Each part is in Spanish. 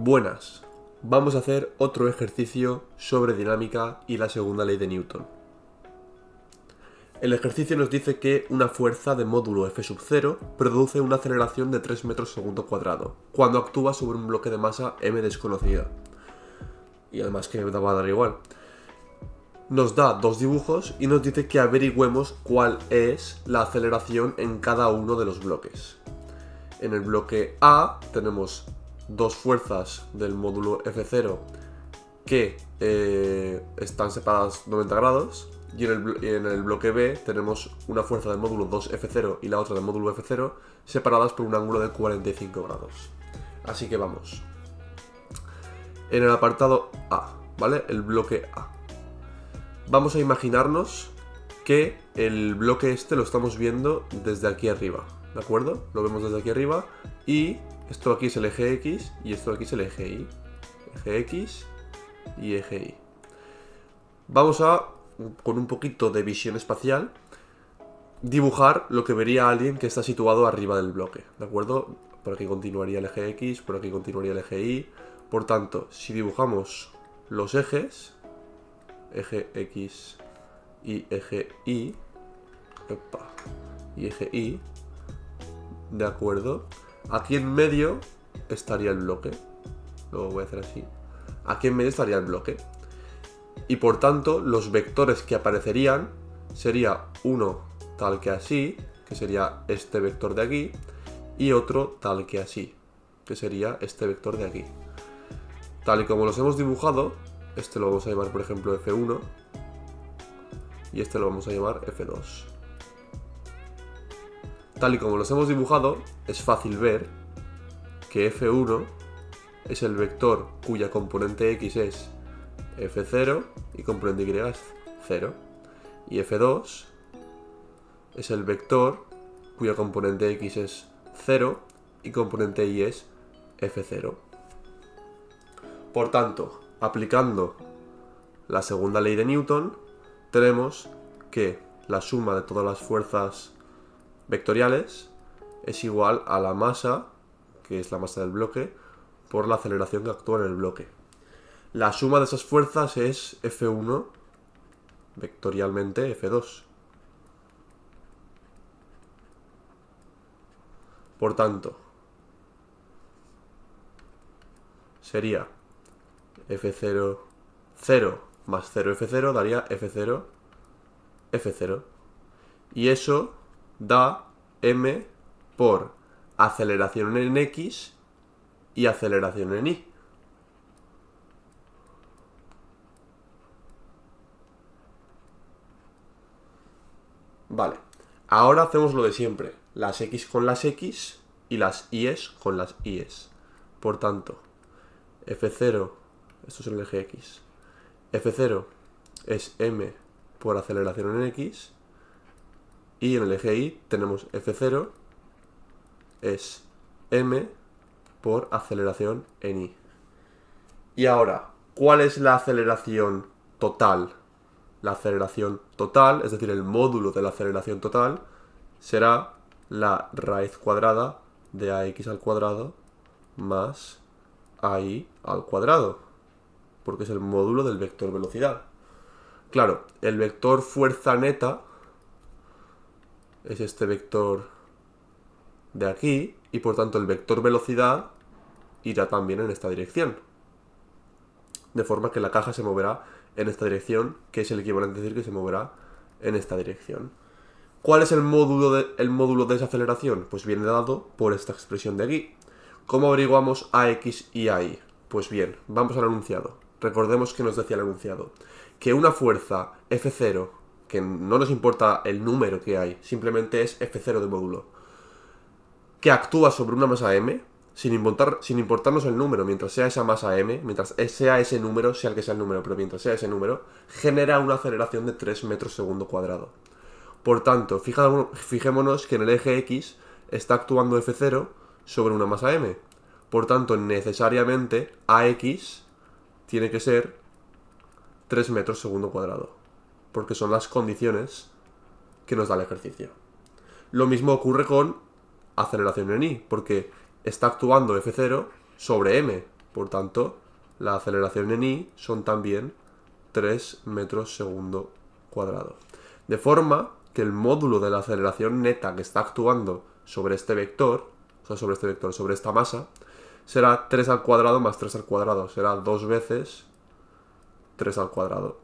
Buenas, vamos a hacer otro ejercicio sobre dinámica y la segunda ley de Newton. El ejercicio nos dice que una fuerza de módulo F sub 0 produce una aceleración de 3 metros segundo cuadrado cuando actúa sobre un bloque de masa m desconocida. Y además que me va a dar igual. Nos da dos dibujos y nos dice que averigüemos cuál es la aceleración en cada uno de los bloques. En el bloque A tenemos dos fuerzas del módulo F0 que están separadas 90 grados y en el bloque B tenemos una fuerza del módulo 2F0 y la otra del módulo F0 separadas por un ángulo de 45 grados. Así que vamos. En el apartado A, ¿vale? El bloque A. Vamos a imaginarnos que el bloque este lo estamos viendo desde aquí arriba, ¿de acuerdo? Lo vemos desde aquí arriba y esto aquí es el eje X y esto aquí es el eje Y. Eje X y eje Y. Vamos a, con un poquito de visión espacial, dibujar lo que vería alguien que está situado arriba del bloque, ¿de acuerdo? Por aquí continuaría el eje X, por aquí continuaría el eje Y. Por tanto, si dibujamos los ejes, eje X y eje Y, y eje Y, de acuerdo, aquí en medio estaría el bloque. Lo voy a hacer así. Aquí en medio estaría el bloque. Y por tanto, los vectores que aparecerían sería uno tal que así, que sería este vector de aquí, y otro tal que así, que sería este vector de aquí. Tal y como los hemos dibujado, este lo vamos a llamar, por ejemplo, F1, y este lo vamos a llamar F2. Tal y como los hemos dibujado, es fácil ver que F1 es el vector cuya componente X es F0 y componente Y es 0. Y F2 es el vector cuya componente X es 0 y componente Y es F0. Por tanto, aplicando la segunda ley de Newton, tenemos que la suma de todas las fuerzas vectoriales es igual a la masa, que es la masa del bloque, por la aceleración que actúa en el bloque. La suma de esas fuerzas es F1 vectorialmente F2. Por tanto, sería F0, 0 más 0 F0 daría F0, F0. Y eso da m por aceleración en X y aceleración en Y. Vale, ahora hacemos lo de siempre, las X con las X y las Y's con las Y's. Por tanto, F0, esto es el eje X, F0 es m por aceleración en X, y en el eje Y tenemos F0 es m por aceleración en Y. Y ahora, ¿cuál es la aceleración total? La aceleración total, es decir, el módulo de la aceleración total, será la raíz cuadrada de ax al cuadrado más ay al cuadrado, porque es el módulo del vector velocidad. Claro, el vector fuerza neta es este vector de aquí, y por tanto el vector velocidad irá también en esta dirección. De forma que la caja se moverá en esta dirección, que es el equivalente a decir que se moverá en esta dirección. ¿Cuál es el módulo de esa aceleración? Pues viene dado por esta expresión de aquí. ¿Cómo averiguamos AX y AY? Pues bien, vamos al enunciado. Recordemos que nos decía el enunciado que una fuerza F0, que no nos importa el número que hay, simplemente es F0 de módulo, que actúa sobre una masa m, sin importarnos el número, mientras sea esa masa m, mientras sea ese número, sea el que sea el número, pero mientras sea ese número, genera una aceleración de 3 metros segundo cuadrado. Por tanto, fijémonos que en el eje X está actuando F0 sobre una masa m. Por tanto, necesariamente AX tiene que ser 3 metros segundo cuadrado, porque son las condiciones que nos da el ejercicio. Lo mismo ocurre con aceleración en Y, porque está actuando F0 sobre m, Por tanto, la aceleración en i son también 3 metros segundo cuadrado. De forma que el módulo de la aceleración neta que está actuando sobre este vector, o sea, sobre esta masa, será 3 al cuadrado más 3 al cuadrado. Será 2 veces 3 al cuadrado.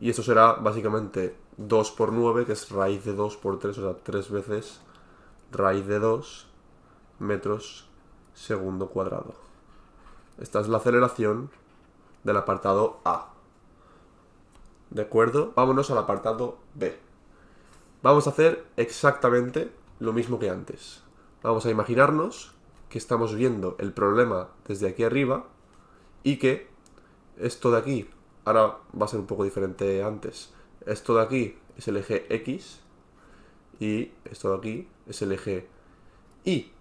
Y eso será básicamente 2 por 9, que es raíz de 2 por 3, o sea, 3 veces raíz de 2 metros segundo cuadrado. Esta es la aceleración del apartado A. ¿De acuerdo? Vámonos al apartado B. Vamos a hacer exactamente lo mismo que antes. Vamos a imaginarnos que estamos viendo el problema desde aquí arriba y que esto de aquí, ahora va a ser un poco diferente antes, esto de aquí es el eje X y esto de aquí es el eje Y.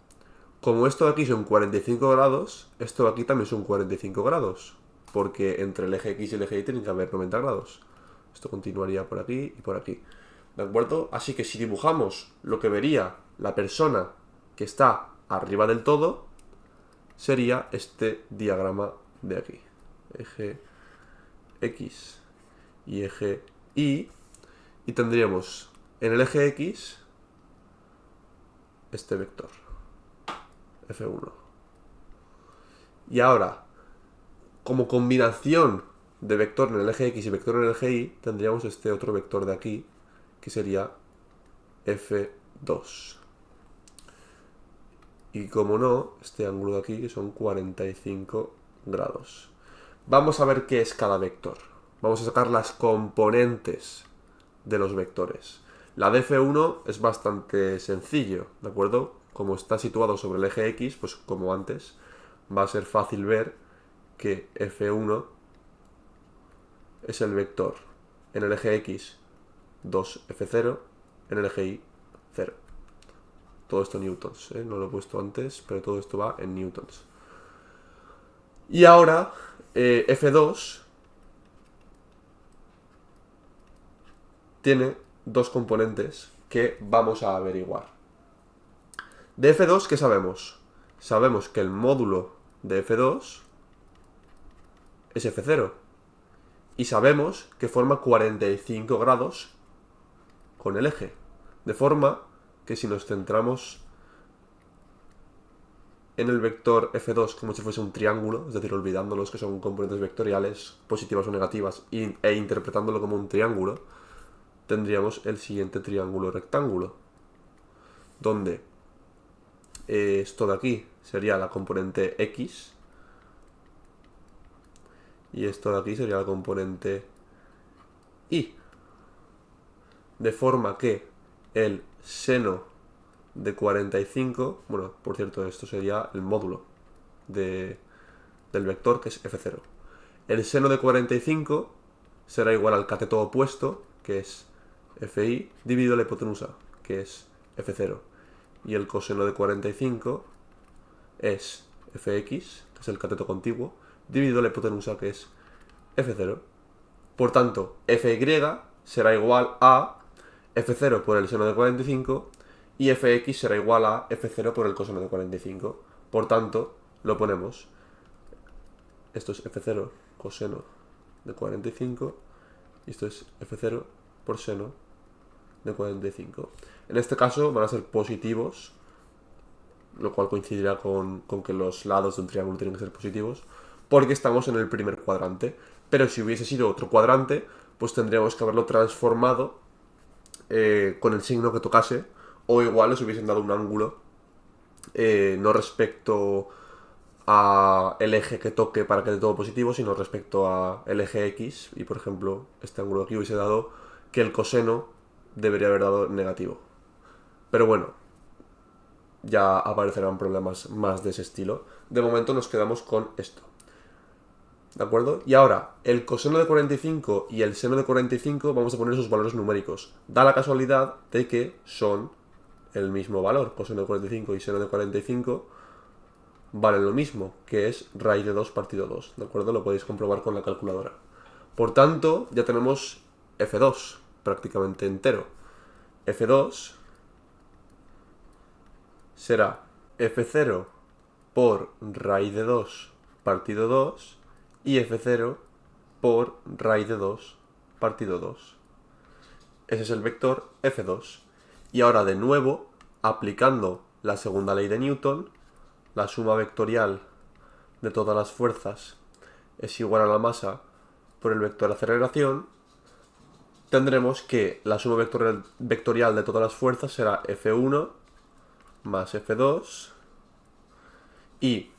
Como esto de aquí son 45 grados, esto de aquí también son 45 grados, porque entre el eje X y el eje Y tienen que haber 90 grados. Esto continuaría por aquí y por aquí. ¿De acuerdo? Así que si dibujamos lo que vería la persona que está arriba del todo, sería este diagrama de aquí. Eje X y eje Y. Y tendríamos en el eje X este vector, F1. Y ahora, como combinación de vector en el eje X y vector en el eje Y, tendríamos este otro vector de aquí, que sería F2. Y como no, este ángulo de aquí, que son 45 grados. Vamos a ver qué es cada vector. Vamos a sacar las componentes de los vectores. La de F1 es bastante sencillo, ¿de acuerdo? Como está situado sobre el eje X, pues como antes, va a ser fácil ver que F1 es el vector en el eje X 2F0, en el eje Y 0. Todo esto en newtons, ¿eh? No lo he puesto antes, pero todo esto va en newtons. Y ahora, F2 tiene dos componentes que vamos a averiguar. De F2, ¿qué sabemos? Sabemos que el módulo de F2 es F0. Y sabemos que forma 45 grados con el eje. De forma que si nos centramos en el vector F2 como si fuese un triángulo, es decir, olvidándolos que son componentes vectoriales positivas o negativas e interpretándolo como un triángulo, tendríamos el siguiente triángulo rectángulo, donde esto de aquí sería la componente X y esto de aquí sería la componente Y. De forma que el seno de 45, bueno, por cierto, esto sería el módulo del vector, que es F0. El seno de 45 será igual al cateto opuesto, que es Fi, dividido la hipotenusa, que es F0. Y el coseno de 45 es Fx, que es el cateto contiguo, dividido la hipotenusa, que es F0. Por tanto, Fy será igual a F0 por el seno de 45 y Fx será igual a F0 por el coseno de 45. Por tanto, lo ponemos. Esto es F0 coseno de 45 y esto es F0 por seno de 45. En este caso van a ser positivos, lo cual coincidirá con que los lados de un triángulo tienen que ser positivos, porque estamos en el primer cuadrante. Pero si hubiese sido otro cuadrante, pues tendríamos que haberlo transformado con el signo que tocase, o igual les hubiesen dado un ángulo no respecto a el eje que toque para que dé todo positivo, sino respecto a el eje X, y por ejemplo este ángulo aquí hubiese dado que el coseno debería haber dado negativo. Pero bueno, ya aparecerán problemas más de ese estilo. De momento nos quedamos con esto, ¿de acuerdo? Y ahora, el coseno de 45 y el seno de 45 vamos a poner sus valores numéricos. Da la casualidad de que son el mismo valor. Coseno de 45 y seno de 45 valen lo mismo, que es raíz de 2 partido 2, ¿de acuerdo? Lo podéis comprobar con la calculadora. Por tanto, ya tenemos F2 prácticamente entero. F2 será F0 por raíz de 2 partido 2 y f0 por raíz de 2 partido 2. Ese es el vector f2. Y ahora de nuevo, aplicando la segunda ley de Newton, la suma vectorial de todas las fuerzas es igual a la masa por el vector aceleración, tendremos que la suma vectorial de todas las fuerzas será F1 más F2 y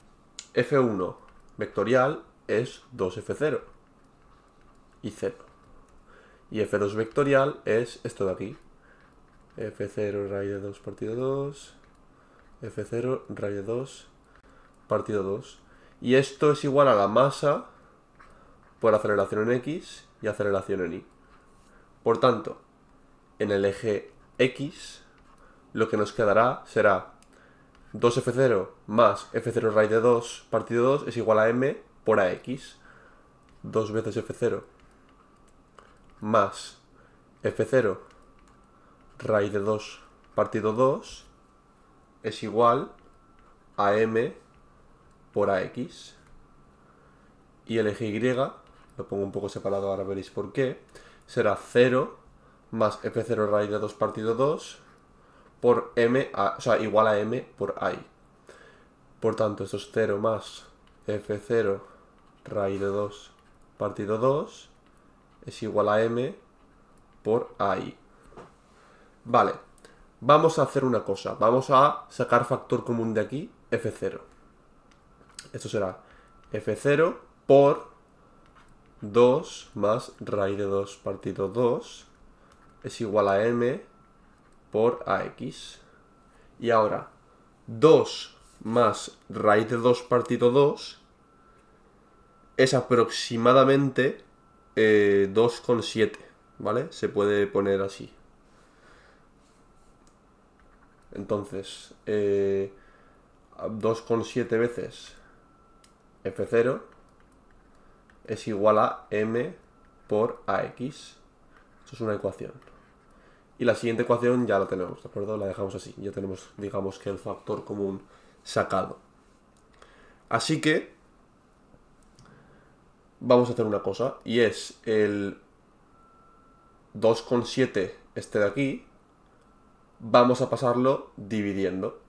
F1 vectorial es 2F0 y 0. Y F2 vectorial es esto de aquí. F0 raíz de 2 partido 2, F0 raíz de 2 partido 2. Y esto es igual a la masa por aceleración en X y aceleración en Y. Por tanto, en el eje X, lo que nos quedará será 2F0 más F0 raíz de 2 partido 2 es igual a M por AX. 2 veces F0 más F0 raíz de 2 partido 2 es igual a M por AX. Y el eje Y, lo pongo un poco separado, ahora veréis por qué, será 0 más F0 raíz de 2 partido 2 por M, o sea, igual a M por AI. Por tanto, esto es 0 más F0 raíz de 2 partido 2 es igual a M por AI. Vale, vamos a hacer una cosa. Vamos a sacar factor común de aquí, F0. Esto será F0 por 2 más raíz de 2 partido 2 es igual a M por AX. Y ahora, 2 más raíz de 2 partido 2 es aproximadamente 2,7, ¿vale? Se puede poner así. Entonces, 2,7 veces F0 es igual a M por AX. Eso es una ecuación. Y la siguiente ecuación ya la tenemos, ¿de acuerdo? La dejamos así. Ya tenemos, digamos que el factor común sacado. Así que vamos a hacer una cosa. Y es el 2,7 este de aquí. Vamos a pasarlo dividiendo.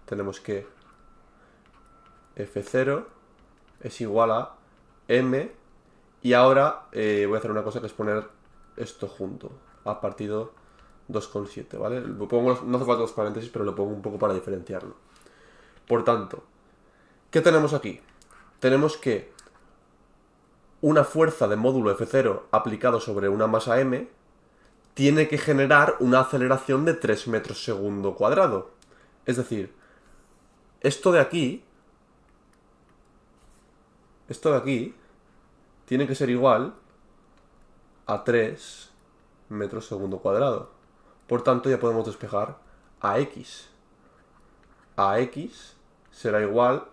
Tenemos que F0 es igual a M. Y ahora voy a hacer una cosa que es poner esto junto a partido 2,7, ¿vale? No hace falta los paréntesis, pero lo pongo un poco para diferenciarlo. Por tanto, ¿qué tenemos aquí? Tenemos que una fuerza de módulo F0 aplicado sobre una masa M tiene que generar una aceleración de 3 metros segundo cuadrado. Es decir, esto de aquí tiene que ser igual a 3 metros segundo cuadrado. Por tanto, ya podemos despejar a X. A X será igual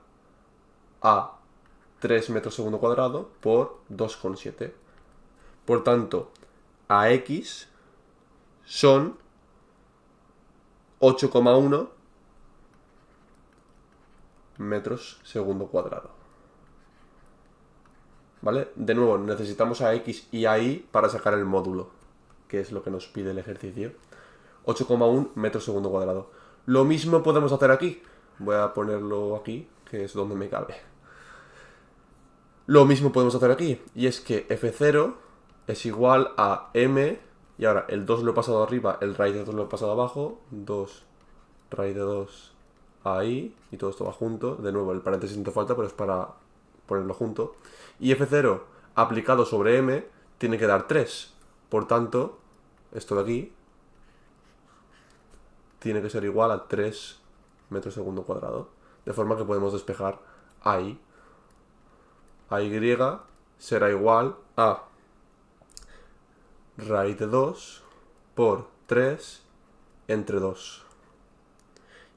a 3 metros segundo cuadrado por 2,7. Por tanto, a X son 8,1 metros segundo cuadrado. ¿Vale? De nuevo, necesitamos a X y a Y para sacar el módulo, que es lo que nos pide el ejercicio. 8,1 metros segundo cuadrado. Lo mismo podemos hacer aquí. Voy a ponerlo aquí, que es donde me cabe. Lo mismo podemos hacer aquí, y es que F0 es igual a M, y ahora el 2 lo he pasado arriba, el raíz de 2 lo he pasado abajo, 2 raíz de 2 ahí, y todo esto va junto. De nuevo, el paréntesis no te falta, pero es para ponerlo junto. Y F0 aplicado sobre M tiene que dar 3. Por tanto, esto de aquí tiene que ser igual a 3 metros segundo cuadrado. De forma que podemos despejar ahí. A Y será igual a raíz de 2 por 3 entre 2.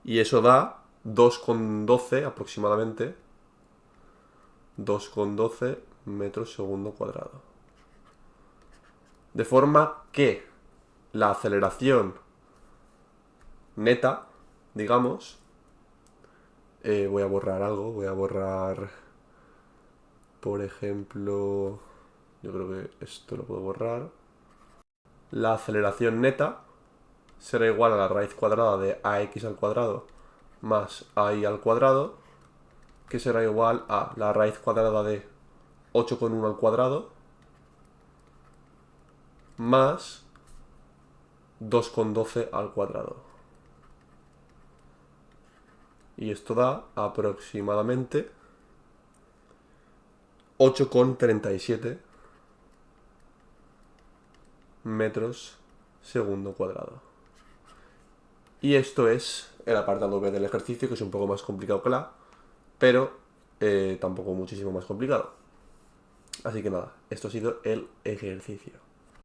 Y eso da 2,12 aproximadamente. 2,12 metros segundo cuadrado. De forma que la aceleración neta, digamos, Voy a borrar algo, voy a borrar, por ejemplo, yo creo que esto lo puedo borrar. La aceleración neta será igual a la raíz cuadrada de ax al cuadrado más ay al cuadrado, que será igual a la raíz cuadrada de 8,1 al cuadrado más 2,12 al cuadrado. Y esto da aproximadamente 8,37 metros segundo cuadrado. Y esto es el apartado B del ejercicio, que es un poco más complicado que la, pero tampoco muchísimo más complicado. Así que nada, esto ha sido el ejercicio.